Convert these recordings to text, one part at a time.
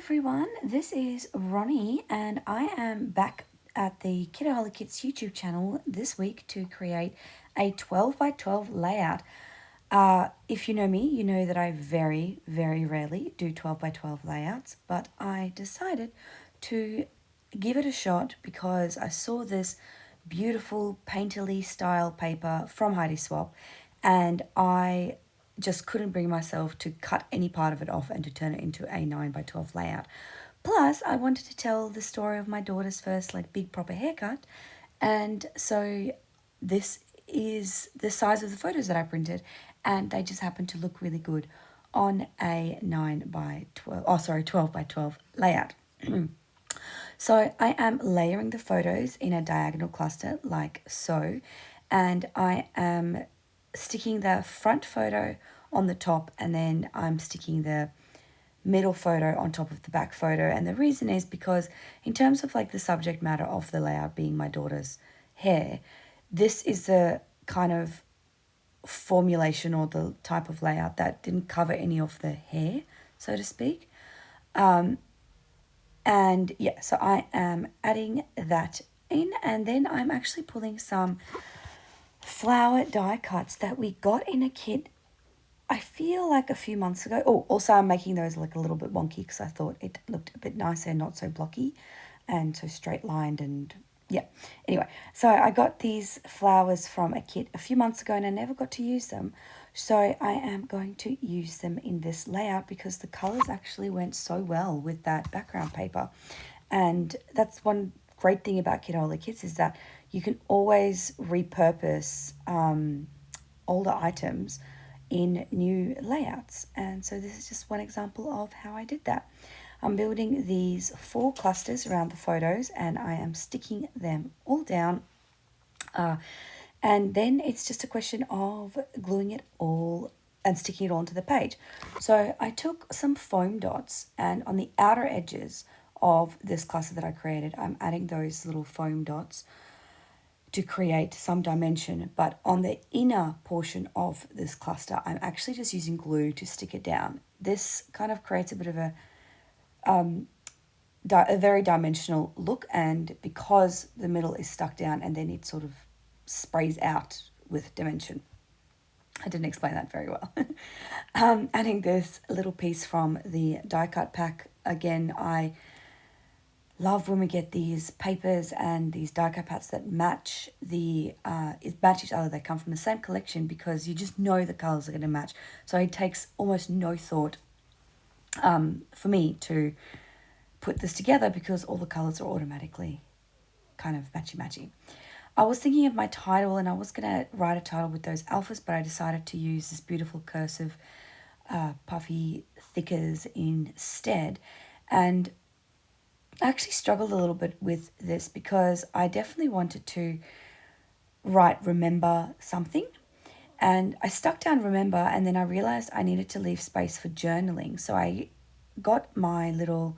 everyone, this is Ronnie and I am back at the Kitaholic Kits YouTube channel this week to create a 12 by 12 layout. If you know me, you know that I very, very rarely do 12 by 12 layouts, but I decided to give it a shot because I saw this beautiful painterly style paper from Heidi Swap and I just couldn't bring myself to cut any part of it off and to turn it into a 9 by 12 layout. Plus, I wanted to tell the story of my daughter's first big proper haircut, and so this is the size of the photos that I printed, and they just happen to look really good on a 9 by 12, 12 by 12 layout. So I am layering the photos in a diagonal cluster like so, and I am sticking the front photo on the top, and then I'm sticking the middle photo on top of the back photo. And the reason is because in terms of the subject matter of the layout being my daughter's hair, this is the kind of formulation or the type of layout that didn't cover any of the hair, so to speak. And yeah, so I am adding that in, and then I'm actually pulling some flower die cuts that we got in a kit, I feel like a few months ago. Oh, also I'm making those a little bit wonky because I thought it looked a bit nicer and not so blocky and so straight lined, and yeah. Anyway, so I got these flowers from a kit a few months ago and I never got to use them. So I am going to use them in this layout because the colors actually went so well with that background paper. And that's one great thing about Kitaholic Kits is that you can always repurpose older items in new layouts. And so this is just one example of how I did that. I'm building these 4 clusters around the photos and I am sticking them all down. And then it's just a question of gluing it all and sticking it onto the page. So I took some foam dots, and on the outer edges of this cluster that I created, I'm adding those little foam dots to create some dimension. But on the inner portion of this cluster, I'm actually just using glue to stick it down. This kind of creates a bit of a very dimensional look, and because the middle is stuck down and then it sort of sprays out with dimension. I didn't explain that very well. Adding this little piece from the die cut pack. Again, I love when we get these papers and these die cut packs that match match each other. They come from the same collection because you just know the colors are going to match. So it takes almost no thought for me to put this together because all the colors are automatically kind of matchy-matchy. I was thinking of my title and I was going to write a title with those alphas, but I decided to use this beautiful cursive puffy thickers instead. And I actually struggled a little bit with this because I definitely wanted to write remember something. And I stuck down remember, and then I realized I needed to leave space for journaling. So I got my little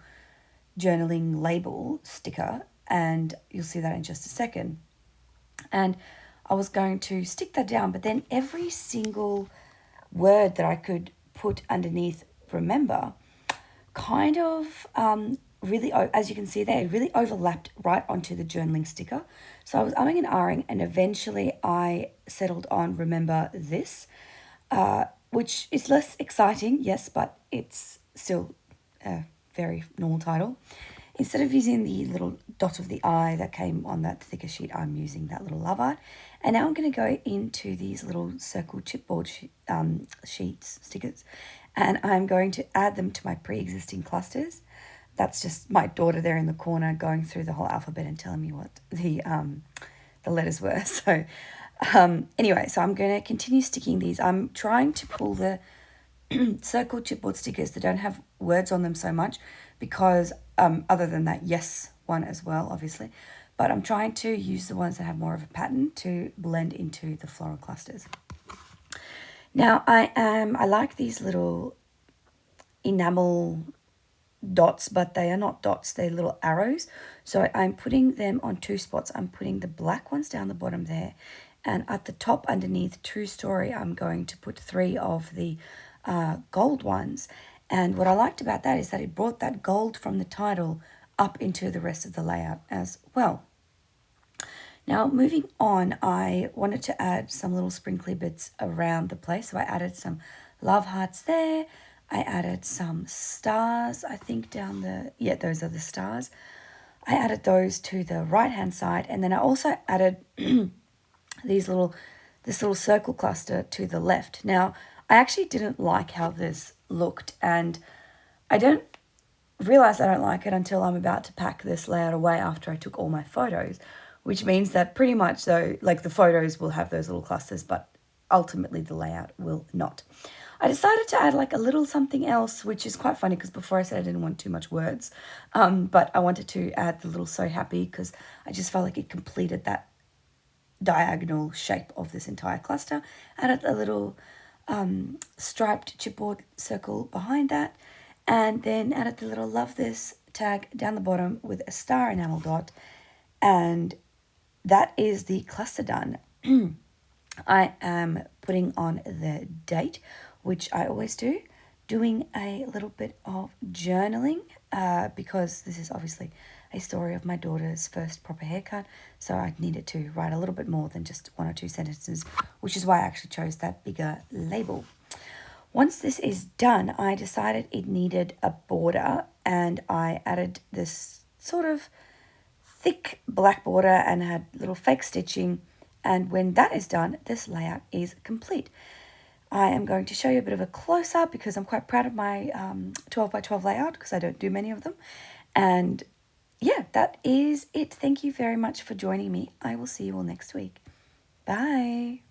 journaling label sticker, and you'll see that in just a second. And I was going to stick that down, but then every single word that I could put underneath remember kind of really, as you can see there, it really overlapped right onto the journaling sticker. So I was umming and ahhing, and eventually I settled on remember this, which is less exciting, yes, but it's still a very normal title. Instead of using the little dot of the eye that came on that thicker sheet, I'm using that little love art. And now I'm going to go into these little circle chipboard sheets, stickers, and I'm going to add them to my pre-existing clusters. That's just my daughter there in the corner going through the whole alphabet and telling me what the letters were. So anyway, so I'm going to continue sticking these. I'm trying to pull the circle chipboard stickers that don't have words on them so much because other than that yes one as well, obviously, but I'm trying to use the ones that have more of a pattern to blend into the floral clusters. Now I like these little enamel dots, but they are not dots, they're little arrows. So I'm putting them on 2 spots. I'm putting the black ones down the bottom there, and at the top underneath True Story I'm going to put 3 of the gold ones. And what I liked about that is that it brought that gold from the title up into the rest of the layout as well. Now, moving on, I wanted to add some little sprinkly bits around the place. So I added some love hearts there. I added some stars, I think down the, yeah, those are the stars. I added those to the right-hand side. And then I also added this little circle cluster to the left. Now, I actually didn't like how this looked, and I don't realize I don't like it until I'm about to pack this layout away after I took all my photos, which means that pretty much though, like the photos will have those little clusters, but ultimately the layout will not. I decided to add like a little something else, which is quite funny because before I said I didn't want too much words, but I wanted to add the little so happy because I just felt like it completed that diagonal shape of this entire cluster. Added a little striped chipboard circle behind that, and then added the little love this tag down the bottom with a star enamel dot, and that is the cluster done. I am putting on the date, which I always do, doing a little bit of journaling because this is obviously a story of my daughter's first proper haircut, so I needed to write a little bit more than just 1 or 2 sentences, which is why I actually chose that bigger label. Once this is done, I decided it needed a border, and I added this sort of thick black border and had little fake stitching. And when that is done, this layout is complete. I am going to show you a bit of a close-up because I'm quite proud of my 12 by 12 layout because I don't do many of them. And yeah, that is it. Thank you very much for joining me. I will see you all next week. Bye.